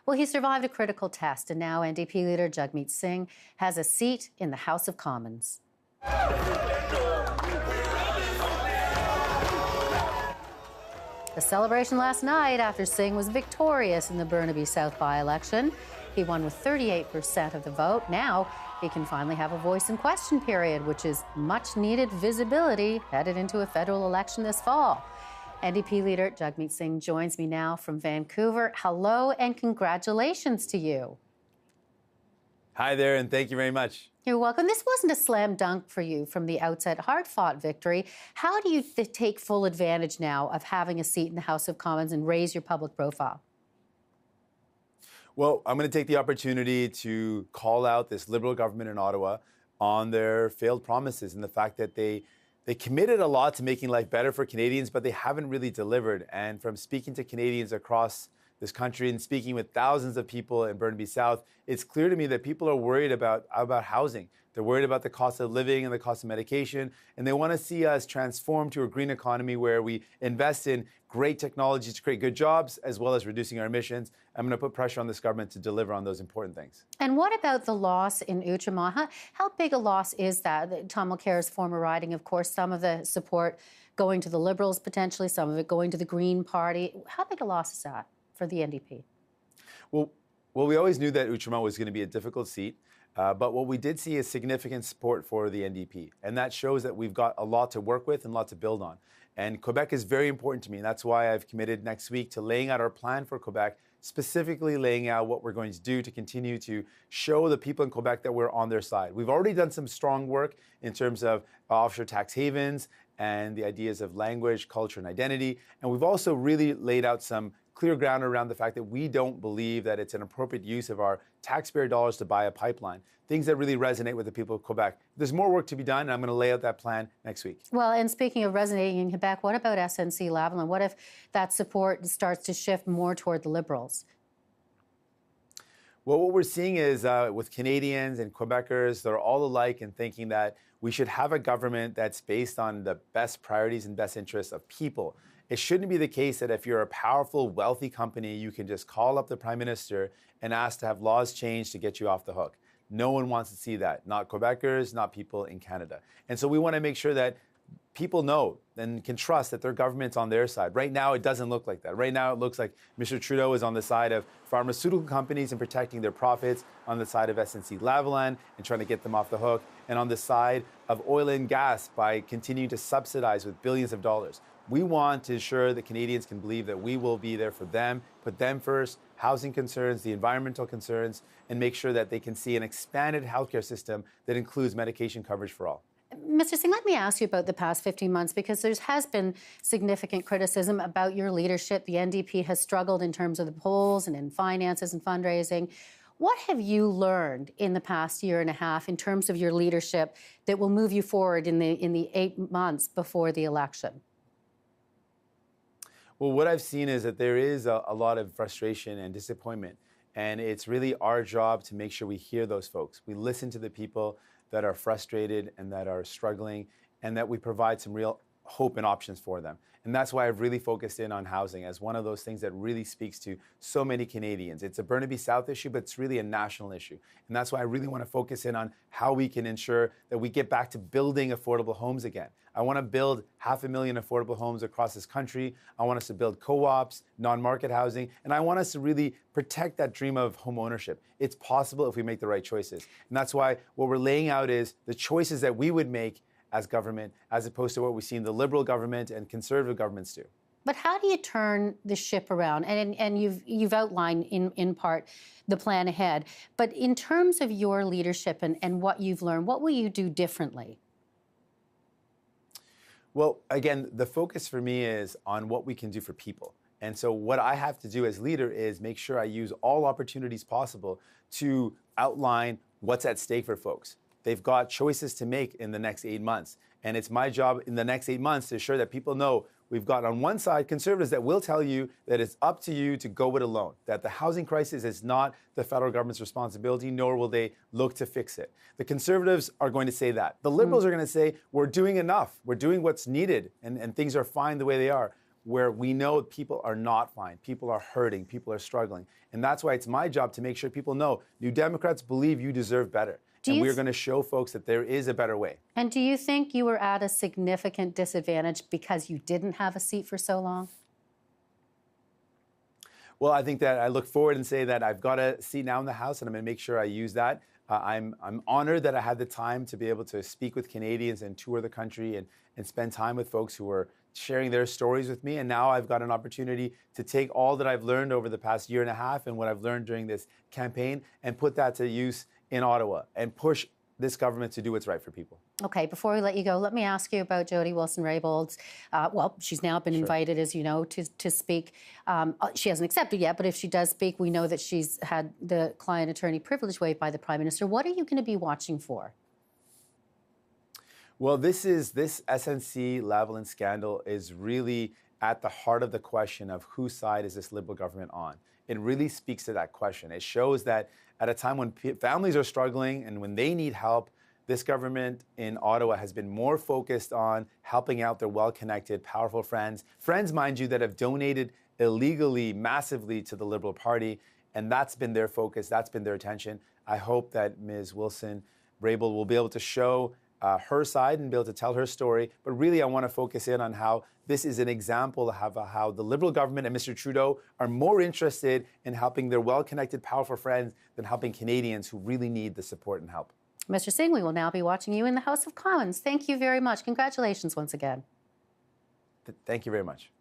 Well, he survived a critical test, and now NDP leader Jagmeet Singh has a seat in the House of Commons. A celebration last night after Singh was victorious in the Burnaby South by-election. He won with 38% of the vote. Now he can finally have a voice in question period, which is much needed visibility headed into a federal election this fall. NDP leader Jagmeet Singh joins me now from Vancouver. Hello and congratulations to you. Hi there, and thank you very much. You're welcome. This wasn't a slam dunk for you from the outset. Hard-fought victory. How do you take full advantage now of having a seat in the House of Commons and raise your public profile? Well, I'm going to take the opportunity to call out this Liberal government in Ottawa on their failed promises and the fact that they committed a lot to making life better for Canadians, but they haven't really delivered. And from speaking to Canadians across this country and speaking with thousands of people in Burnaby South, it's clear to me that people are worried about housing. They're worried about the cost of living and the cost of medication, and they want to see us transform to a green economy where we invest in great technology to create good jobs, as well as reducing our emissions. I'm going to put pressure on this government to deliver on those important things. And what about the loss in Outremont? How big a loss is that? Tom Mulcair's former riding, of course, some of the support going to the Liberals potentially, some of it going to the Green Party. How big a loss is that for the NDP? Well, we always knew that Outremont was going to be a difficult seat, but what we did see is significant support for the NDP, and that shows that we've got a lot to work with and a lot to build on. And Quebec is very important to me, and that's why I've committed next week to laying out our plan for Quebec, specifically laying out what we're going to do to continue to show the people in Quebec that we're on their side. We've already done some strong work in terms of offshore tax havens and the ideas of language, culture, and identity, and we've also really laid out some clear ground around the fact that we don't believe that it's an appropriate use of our taxpayer dollars to buy a pipeline, things that really resonate with the people of Quebec. There's more work to be done, and I'm going to lay out that plan next week. Well, and speaking of resonating in Quebec, what about SNC-Lavalin? What if that support starts to shift more toward the Liberals? Well, what we're seeing is with Canadians and Quebecers, they're all alike in thinking that we should have a government that's based on the best priorities and best interests of people. It shouldn't be the case that if you're a powerful, wealthy company, you can just call up the Prime Minister and ask to have laws changed to get you off the hook. No one wants to see that, not Quebecers, not people in Canada. And so we want to make sure that people know and can trust that their government's on their side. Right now, it doesn't look like that. Right now, it looks like Mr. Trudeau is on the side of pharmaceutical companies and protecting their profits, on the side of SNC-Lavalin and trying to get them off the hook, and on the side of oil and gas by continuing to subsidize with billions of dollars. We want to ensure that Canadians can believe that we will be there for them, put them first, housing concerns, the environmental concerns, and make sure that they can see an expanded healthcare system that includes medication coverage for all. Mr. Singh, let me ask you about the past 15 months, because there has been significant criticism about your leadership. The NDP has struggled in terms of the polls and in finances and fundraising. What have you learned in the past year and a half in terms of your leadership that will move you forward in the 8 months before the election? Well, what I've seen is that there is a lot of frustration and disappointment, and it's really our job to make sure we hear those folks. We listen to the people that are frustrated and that are struggling, and that we provide some real hope and options for them. And that's why I've really focused in on housing as one of those things that really speaks to so many Canadians. It's a Burnaby South issue, but it's really a national issue. And that's why I really want to focus in on how we can ensure that we get back to building affordable homes again. I want to build 500,000 affordable homes across this country. I want us to build co-ops, non-market housing, and I want us to really protect that dream of home ownership. It's possible if we make the right choices. And that's why what we're laying out is the choices that we would make as government, as opposed to what we've seen the Liberal government and Conservative governments do. But how do you turn the ship around? And you've outlined in part the plan ahead. But in terms of your leadership and what you've learned, what will you do differently? Well, again, the focus for me is on what we can do for people. And so what I have to do as leader is make sure I use all opportunities possible to outline what's at stake for folks. They've got choices to make in the next 8 months. And it's my job in the next 8 months to ensure that people know we've got on one side Conservatives that will tell you that it's up to you to go it alone, that the housing crisis is not the federal government's responsibility, nor will they look to fix it. The Conservatives are going to say that. The Liberals are going to say, we're doing enough. We're doing what's needed, and things are fine the way they are. where we know people are not fine, people are hurting, people are struggling. And that's why it's my job to make sure people know New Democrats believe you deserve better. And we're going to show folks that there is a better way. And do you think you were at a significant disadvantage because you didn't have a seat for so long? Well, I think that I look forward and say that I've got a seat now in the House, and I'm going to make sure I use that. I'm honored that I had the time to be able to speak with Canadians and tour the country and spend time with folks who are sharing their stories with me. And now I've got an opportunity to take all that I've learned over the past year and a half and what I've learned during this campaign and put that to use in Ottawa and push this government to do what's right for people. Okay, before we let you go, let me ask you about Jody Wilson-Raybould's. Well, she's now been invited, as you know, to speak. She hasn't accepted yet, but if she does speak, we know that she's had the client-attorney privilege waived by the Prime Minister. What are you going to be watching for? Well, this SNC-Lavalin scandal is really at the heart of the question of whose side is this Liberal government on. It really speaks to that question. It shows that at a time when families are struggling and when they need help, this government in Ottawa has been more focused on helping out their well-connected, powerful friends. Friends, mind you, that have donated illegally, massively to the Liberal Party. And that's been their focus. That's been their attention. I hope that Ms. Wilson-Raybould will be able to show her side and be able to tell her story. But really, I want to focus in on how this is an example of how the Liberal government and Mr. Trudeau are more interested in helping their well-connected, powerful friends than helping Canadians who really need the support and help. Mr. Singh, we will now be watching you in the House of Commons. Thank you very much. Congratulations once again. Thank you very much.